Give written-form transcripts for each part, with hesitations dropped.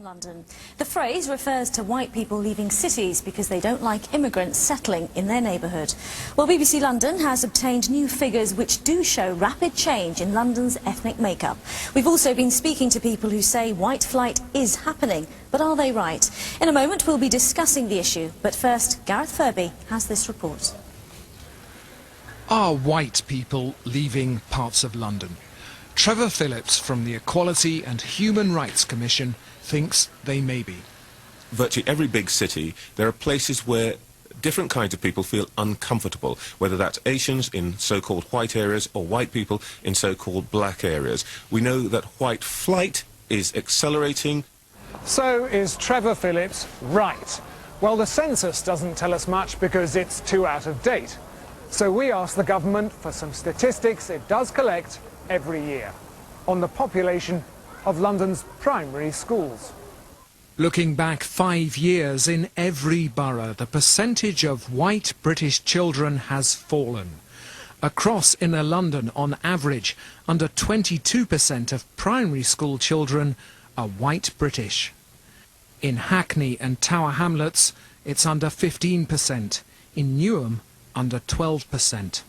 London. The phrase refers to white people leaving cities because they don't like immigrants settling in their neighbourhood. Well, BBC London has obtained new figures which do show rapid change in London's ethnic makeup. We've also been speaking to people who say white flight is happening, but are they right? In a moment we'll be discussing the issue, but first Gareth Furby has this report. Are white people leaving parts of London? Trevor Phillips from the Equality and Human Rights Commission thinks they may be. Virtually every big city, there are places where different kinds of people feel uncomfortable, whether that's Asians in so-called white areas or white people in so-called black areas. We know that white flight is accelerating. So is Trevor Phillips right? Well, the census doesn't tell us much because it's too out of date. So we asked the government for some statistics it does collect every year on the population of London's primary schools. Looking back 5 years, in every borough, the percentage of white British children has fallen. Across inner London, on average, under 22% of primary school children are white British. In Hackney and Tower Hamlets, it's under 15%. In Newham, under 12%.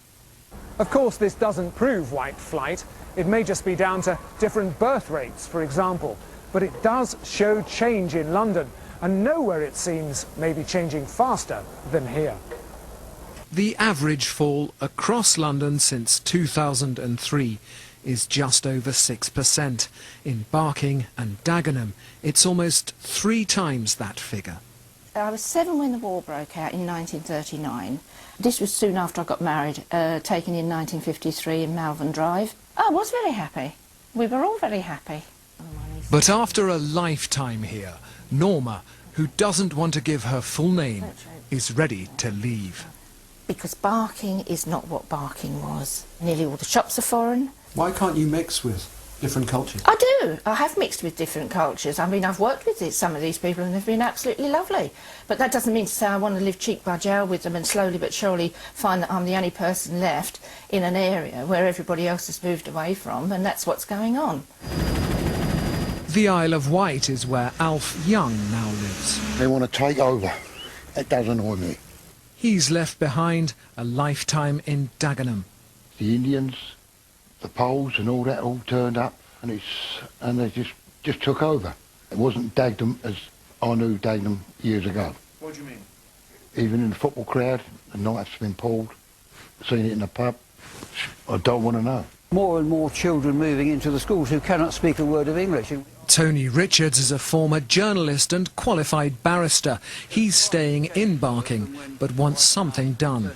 Of course, this doesn't prove white flight. It may just be down to different birth rates, for example. But it does show change in London, and nowhere it seems may be changing faster than here. The average fall across London since 2003 is just over 6%. In Barking and Dagenham, it's almost 3 times that figure. I was 7 when the war broke out in 1939. This was soon after I got married, taken in 1953 in Malvern Drive. I was very happy. We were all very happy. But after a lifetime here, Norma, who doesn't want to give her full name, is ready to leave. Because Barking is not what Barking was. Nearly all the shops are foreign. Why can't you mix with different cultures? I do. I have mixed with different cultures. I mean, I've worked with some of these people and they've been absolutely lovely. But that doesn't mean to say I want to live cheek by jowl with them and slowly but surely find that I'm the only person left in an area where everybody else has moved away from, and that's what's going on. The Isle of Wight is where Alf Young now lives. They want to take over. It does annoy me. He's left behind a lifetime in Dagenham. The Indians, the Poles and all that all turned up, and they just took over. It wasn't Dagenham as I knew Dagenham years ago. What do you mean? Even in the football crowd, the knife's been pulled, seen it in the pub. I don't want to know. More and more children moving into the schools who cannot speak a word of English. Tony Richards is a former journalist and qualified barrister. He's staying in Barking, but wants something done.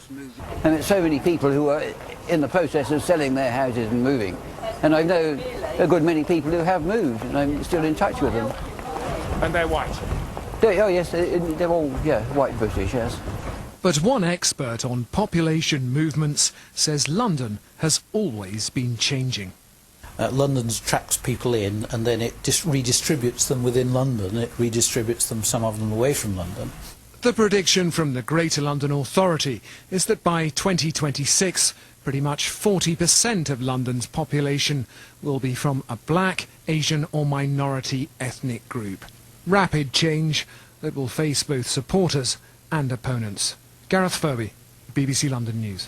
And there's so many people who are in the process of selling their houses and moving. And I know a good many people who have moved, and I'm still in touch with them. And they're white? Oh yes, they're all, white British, yes. But one expert on population movements says London has always been changing. London attracts people in and then it just redistributes them within London. It redistributes them, some of them away from London. The prediction from the Greater London Authority is that by 2026, pretty much 40% of London's population will be from a black, Asian or minority ethnic group. Rapid change that will face both supporters and opponents. Gareth Furby, BBC London News.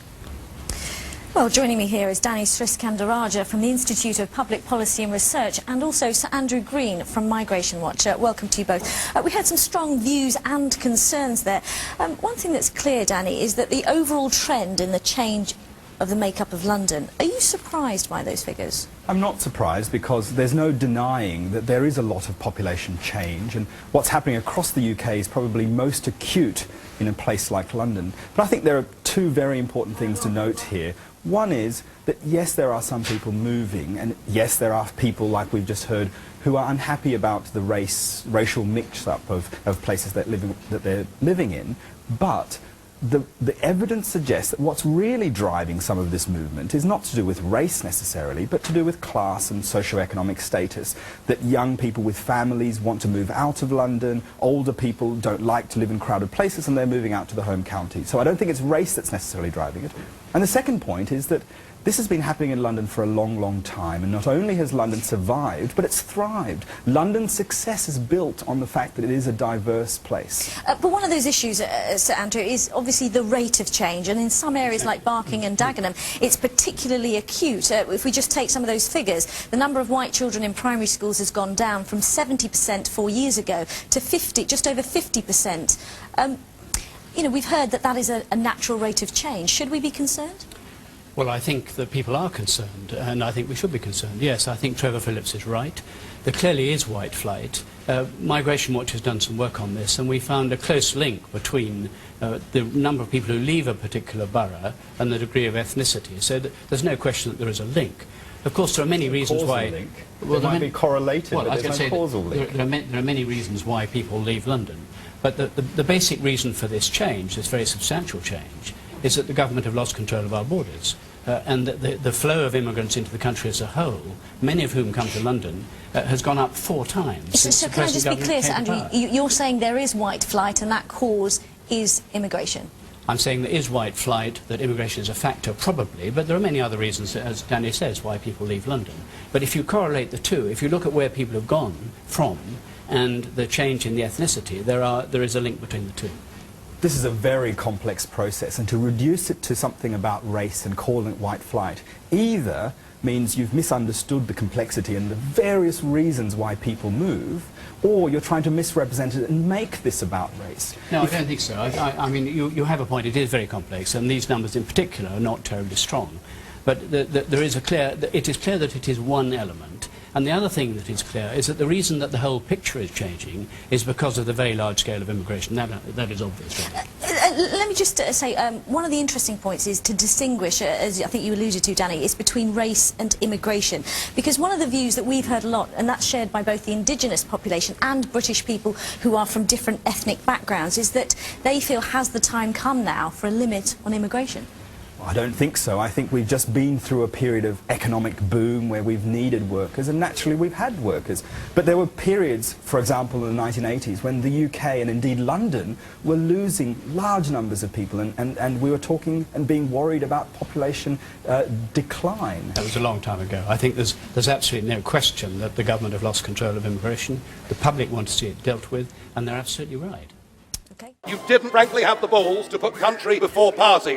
Well, joining me here is Danny Sriskandaraja from the Institute of Public Policy and Research, and also Sir Andrew Green from Migration Watch. Welcome to you both. We had some strong views and concerns there. One thing that's clear, Danny, is that the overall trend in the change of the makeup of London. Are you surprised by those figures? I'm not surprised, because there's no denying that there is a lot of population change, and what's happening across the UK is probably most acute in a place like London. But I think there are 2 very important things to note here. One is that yes, there are some people moving, and yes, there are people, like we've just heard, who are unhappy about the racial mix-up of places that they're living in, but the evidence suggests that what's really driving some of this movement is not to do with race necessarily, but to do with class and socio-economic status. That young people with families want to move out of London, older people don't like to live in crowded places and they're moving out to the home county. So I don't think it's race that's necessarily driving it. And the second point is that this has been happening in London for a long, long time, and not only has London survived, but it's thrived. London's success is built on the fact that it is a diverse place. But one of those issues, Sir Andrew, is obviously the rate of change, and in some areas like Barking and Dagenham, it's particularly acute. If we just take some of those figures, the number of white children in primary schools has gone down from 70% 4 years ago to just over 50%. You know, we've heard that that is a natural rate of change. Should we be concerned? Well, I think that people are concerned, and I think we should be concerned. Yes, I think Trevor Phillips is right. There clearly is white flight. Migration Watch has done some work on this, and we found a close link between the number of people who leave a particular borough and the degree of ethnicity. So there's no question that there is a link. Of course, there are many reasons why... Link. Well, they might be correlated, well, but there's no causal link. There are many reasons why people leave London. But the basic reason for this change, this very substantial change, is that the government have lost control of our borders. And that the flow of immigrants into the country as a whole, many of whom come to London, has gone up 4 times. So can I just be clear, Sir Andrew, you're saying there is white flight and that cause is immigration? I'm saying there is white flight, that immigration is a factor, probably, but there are many other reasons, as Danny says, why people leave London. But if you correlate the two, if you look at where people have gone from and the change in the ethnicity, there is a link between the two. This is a very complex process, and to reduce it to something about race and calling it white flight either means you've misunderstood the complexity and the various reasons why people move, or you're trying to misrepresent it and make this about race. No, I don't think so. I mean, you have a point. It is very complex, and these numbers in particular are not terribly strong. But it is clear that it is one element. And the other thing that is clear is that the reason that the whole picture is changing is because of the very large scale of immigration. That is obvious. Let me just say, one of the interesting points is to distinguish, as I think you alluded to, Danny, is between race and immigration. Because one of the views that we've heard a lot, and that's shared by both the indigenous population and British people who are from different ethnic backgrounds, is that they feel, has the time come now for a limit on immigration? I don't think so. I think we've just been through a period of economic boom where we've needed workers, and naturally we've had workers. But there were periods, for example in the 1980s, when the UK and indeed London were losing large numbers of people, and we were talking and being worried about population decline. That was a long time ago. I think there's absolutely no question that the government have lost control of immigration. The public want to see it dealt with, and they're absolutely right. Okay. You didn't frankly have the balls to put country before party.